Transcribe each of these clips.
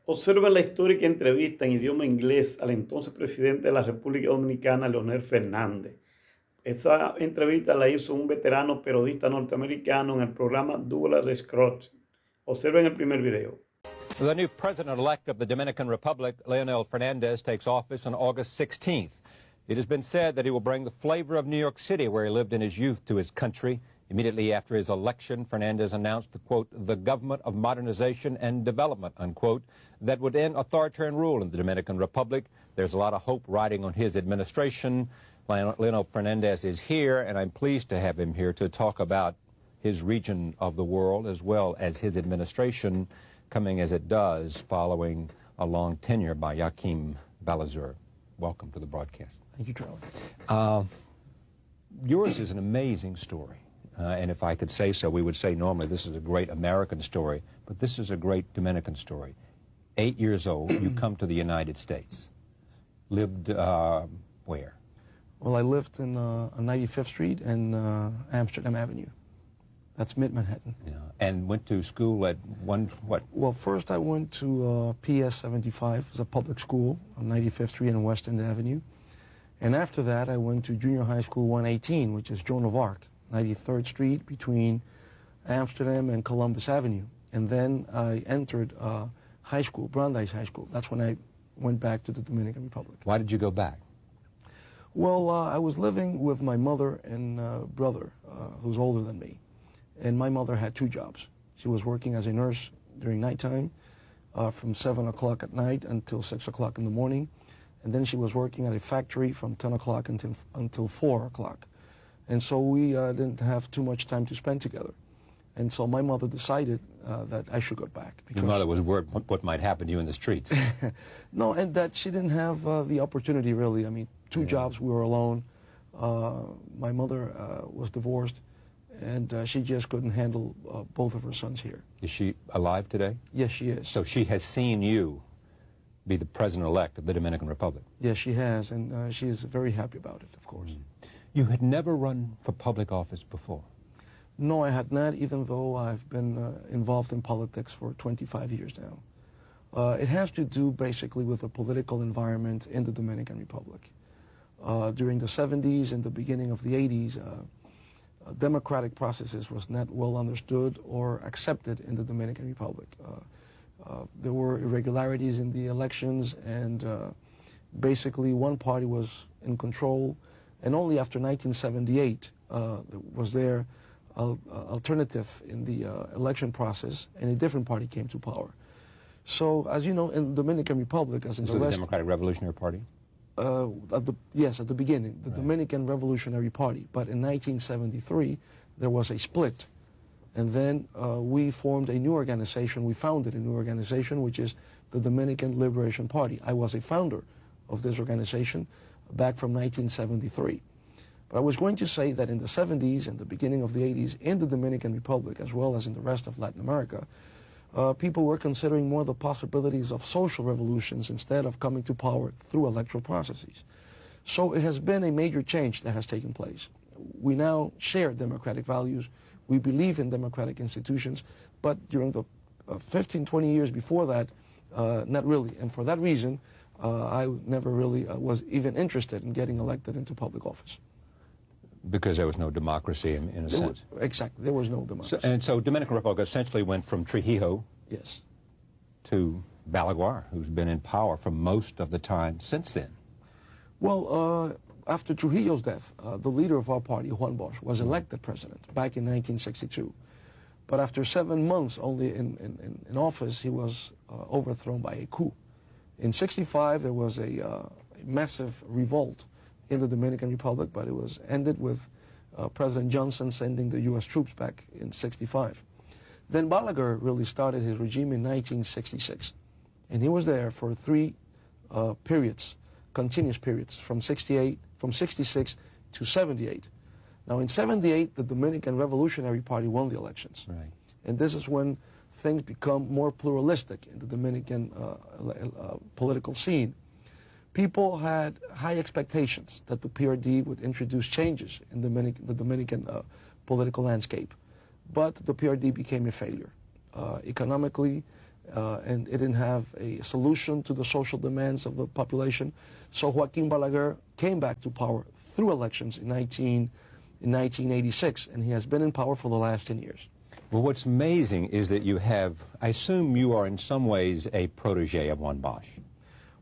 Observa la histórica entrevista en idioma inglés al entonces presidente de la República Dominicana, Leonel Fernández. Esa entrevista la hizo un veterano periodista norteamericano en el programa Douglas Scruggs. Observen el primer video. The new president-elect of the Dominican Republic, Leonel Fernández, takes office on August 16th. It has been said that he will bring the flavor of New York City, where he lived in his youth, to his country. Immediately after his election, Fernández announced the, quote, the government of modernization and development, unquote, that would end authoritarian rule in the Dominican Republic. There's a lot of hope riding on his administration. Leonel Fernández is here, and I'm pleased to have him here to talk about his region of the world as well as his administration, coming as it does following a long tenure by Joachim Balazer. Welcome to the broadcast. Thank you, Charlie. Yours is an amazing story. And if I could say so, we would say normally this is a great American story, but this is a great Dominican story. 8 years old, you come to the United States. Lived where? Well, I lived in 95th Street and Amsterdam Avenue. That's mid-Manhattan. Yeah. And went to school at what? Well, first I went to PS 75, it's a public school on 95th Street and West End Avenue. And after that, I went to Junior High School 118, which is Joan of Arc, 93rd Street between Amsterdam and Columbus Avenue. And then I entered high school, Brandeis High School. That's when I went back to the Dominican Republic. Why did you go back? Well, I was living with my mother and brother, who's older than me. And my mother had two jobs. She was working as a nurse during nighttime from 7 o'clock at night until 6 o'clock in the morning. And then she was working at a factory from 10 o'clock until 4 o'clock. And so we didn't have too much time to spend together. And so my mother decided that I should go back. Your mother was worried what might happen to you in the streets. No, and that she didn't have the opportunity, really. I mean, two jobs, we were alone. My mother was divorced, and she just couldn't handle both of her sons here. Is she alive today? Yes, she is. So she has seen you be the president-elect of the Dominican Republic? Yes, she has, and she is very happy about it, of course. You had never run for public office before? No, I had not, even though I've been involved in politics for 25 years now. It has to do basically with the political environment in the Dominican Republic. During the 70s and the beginning of the 80s, democratic processes was not well understood or accepted in the Dominican Republic. There were irregularities in the elections, and basically one party was in control, and only after 1978 was there an alternative in the election process, and a different party came to power. So, as you know, in the Dominican Republic, as in the rest... the Democratic Revolutionary Party? Yes, at the beginning, the Dominican Revolutionary Party. But in 1973, there was a split. And then we formed a new organization. We founded a new organization, which is the Dominican Liberation Party. I was a founder of this organization back from 1973. But I was going to say that in the 70s and the beginning of the 80s, in the Dominican Republic, as well as in the rest of Latin America, people were considering more the possibilities of social revolutions instead of coming to power through electoral processes. So it has been a major change that has taken place. We now share democratic values. We believe in democratic institutions, but during the 15, 20 years before that, not really. And for that reason, I never really was even interested in getting elected into public office. Because there was no democracy in a sense. Exactly, there was no democracy. So Dominican Republic essentially went from Trujillo to Balaguer, who's been in power for most of the time since then. Well, after Trujillo's death, the leader of our party, Juan Bosch, was elected president back in 1962. But after 7 months only in office, he was overthrown by a coup. In 65, there was a massive revolt in the Dominican Republic, but it was ended with President Johnson sending the U.S. troops back in 65. Then Balaguer really started his regime in 1966, and he was there for 3 periods, continuous periods, from 66 to 78. Now in 78, the Dominican Revolutionary Party won the elections. Right. And this is when things become more pluralistic in the Dominican political scene. People had high expectations that the PRD would introduce changes in the Dominican political landscape. But the PRD became a failure. Economically, and it didn't have a solution to the social demands of the population. So Joaquín Balaguer came back to power through elections in 1986, and he has been in power for the last 10 years. Well, what's amazing is that you have, I assume you are in some ways a protege of Juan Bosch.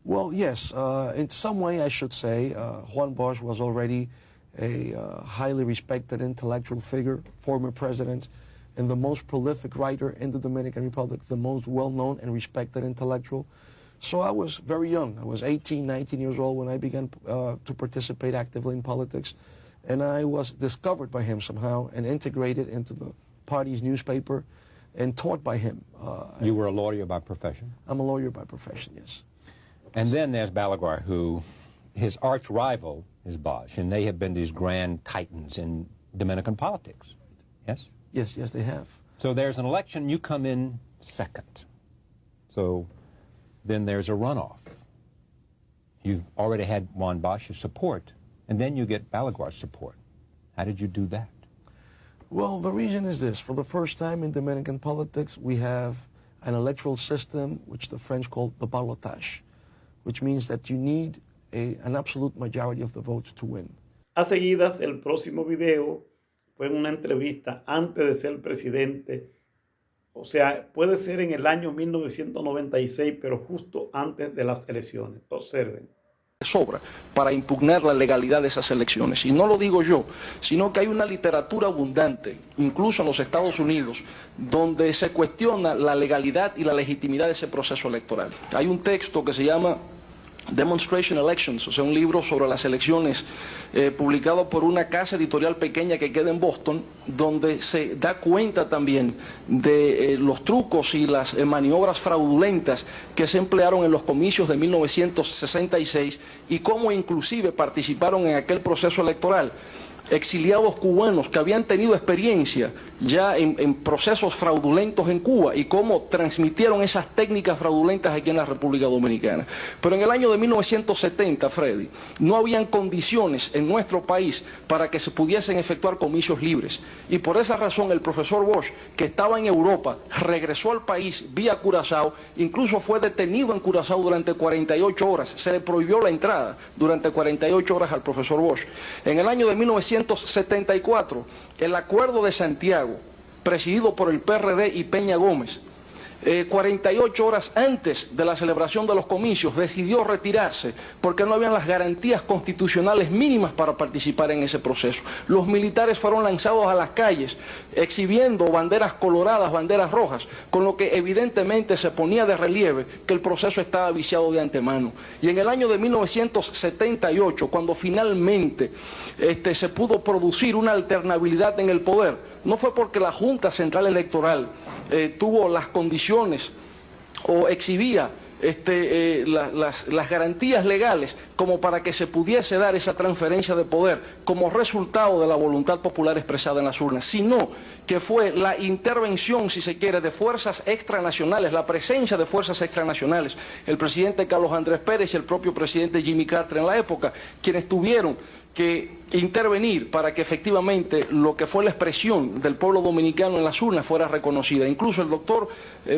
Well, yes, in some way I should say Juan Bosch was already a highly respected intellectual figure, former president, and the most prolific writer in the Dominican Republic, the most well-known and respected intellectual. So I was very young. I was 18, 19 years old when I began to participate actively in politics, and I was discovered by him somehow and integrated into the party's newspaper and taught by him. You were a lawyer by profession? I'm a lawyer by profession, yes. And then there's Balaguer, who, his arch rival is Bosch, and they have been these grand titans in Dominican politics, yes? Yes, yes, they have. So there's an election, you come in second. So then there's a runoff. You've already had Juan Bosch's support, and then you get Balaguer's support. How did you do that? Well, the reason is this. For the first time in Dominican politics, we have an electoral system which the French call the ballotage, which means that you need an absolute majority of the votes to win. A seguidas, el próximo video fue una entrevista antes de ser presidente. O sea, puede ser en el año 1996, pero justo antes de las elecciones. Observen. Sobra para impugnar la legalidad de esas elecciones. Y no lo digo yo, sino que hay una literatura abundante, incluso en los Estados Unidos, donde se cuestiona la legalidad y la legitimidad de ese proceso electoral. Hay un texto que se llama Demonstration Elections, o sea, un libro sobre las elecciones publicado por una casa editorial pequeña que queda en Boston, donde se da cuenta también de los trucos y las maniobras fraudulentas que se emplearon en los comicios de 1966 y cómo inclusive participaron en aquel proceso electoral exiliados cubanos que habían tenido experiencia ya en procesos fraudulentos en Cuba y cómo transmitieron esas técnicas fraudulentas aquí en la República Dominicana. Pero en el año de 1970, Freddy, no habían condiciones en nuestro país para que se pudiesen efectuar comicios libres. Y por esa razón el profesor Bosch, que estaba en Europa, regresó al país vía Curazao, incluso fue detenido en Curazao durante 48 horas. Se le prohibió la entrada durante 48 horas al profesor Bosch. En el año de 1974, el Acuerdo de Santiago, presidido por el PRD y Peña Gómez, 48 horas antes de la celebración de los comicios, decidió retirarse porque no habían las garantías constitucionales mínimas para participar en ese proceso. Los militares fueron lanzados a las calles exhibiendo banderas coloradas, banderas rojas, con lo que evidentemente se ponía de relieve que el proceso estaba viciado de antemano. Y en el año de 1978, cuando finalmente se pudo producir una alternabilidad en el poder, no fue porque la Junta Central Electoral tuvo las condiciones o exhibía las garantías legales como para que se pudiese dar esa transferencia de poder como resultado de la voluntad popular expresada en las urnas, sino que fue la intervención, si se quiere, de fuerzas extranacionales, la presencia de fuerzas extranacionales, el presidente Carlos Andrés Pérez y el propio presidente Jimmy Carter en la época, quienes tuvieron que intervenir para que efectivamente lo que fue la expresión del pueblo dominicano en las urnas fuera reconocida. Incluso el doctor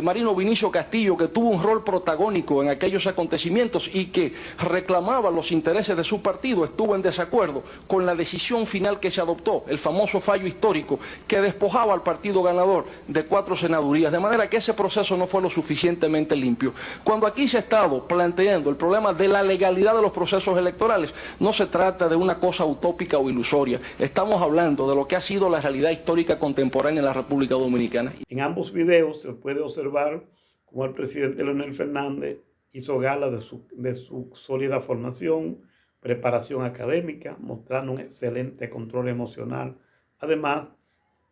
Marino Vinicio Castillo, que tuvo un rol protagónico en aquellos acontecimientos y que reclamaba los intereses de su partido, estuvo en desacuerdo con la decisión final que se adoptó, el famoso fallo histórico que despojaba al partido ganador de 4 senadurías, de manera que ese proceso no fue lo suficientemente limpio. Cuando aquí se ha estado planteando el problema de la legalidad de los procesos electorales, no se trata de una cosa utópica o ilusoria. Estamos hablando de lo que ha sido la realidad histórica contemporánea en la República Dominicana. En ambos videos se puede observar cómo el presidente Leonel Fernández hizo gala de su sólida formación, preparación académica, mostrando un excelente control emocional. Además,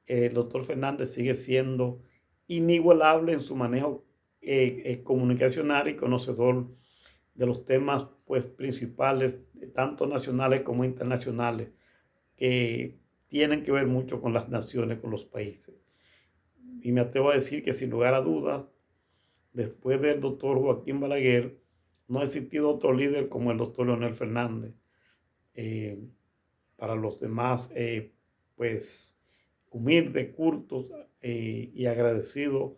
el doctor Fernández sigue siendo inigualable en su manejo comunicacional y conocedor de los temas principales, tanto nacionales como internacionales, que tienen que ver mucho con las naciones, con los países. Y me atrevo a decir que sin lugar a dudas, después del doctor Joaquín Balaguer, no ha existido otro líder como el doctor Leonel Fernández. Para los demás, humilde, cultos y agradecido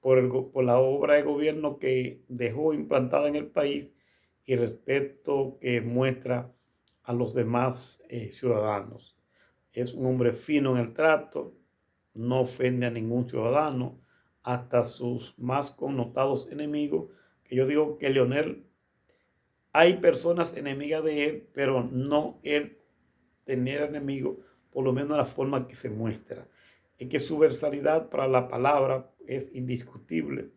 por la obra de gobierno que dejó implantada en el país y respeto que muestra a los demás ciudadanos. Es un hombre fino en el trato, no ofende a ningún ciudadano, hasta sus más connotados enemigos, que yo digo que Leonel, hay personas enemigas de él, pero no él tener enemigos, por lo menos la forma que se muestra. Es que su versatilidad para la palabra es indiscutible.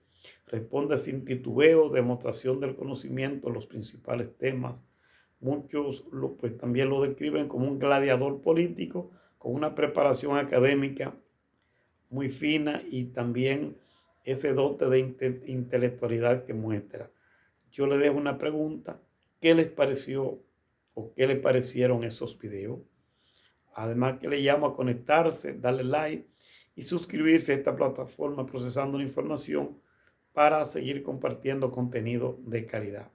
Responde sin titubeo, demostración del conocimiento, los principales temas. Muchos pues, también lo describen como un gladiador político con una preparación académica muy fina y también ese dote de intelectualidad que muestra. Yo le dejo una pregunta. ¿Qué les pareció o qué les parecieron esos videos? Además que le llamo a conectarse, darle like y suscribirse a esta plataforma Procesando la Información para seguir compartiendo contenido de calidad.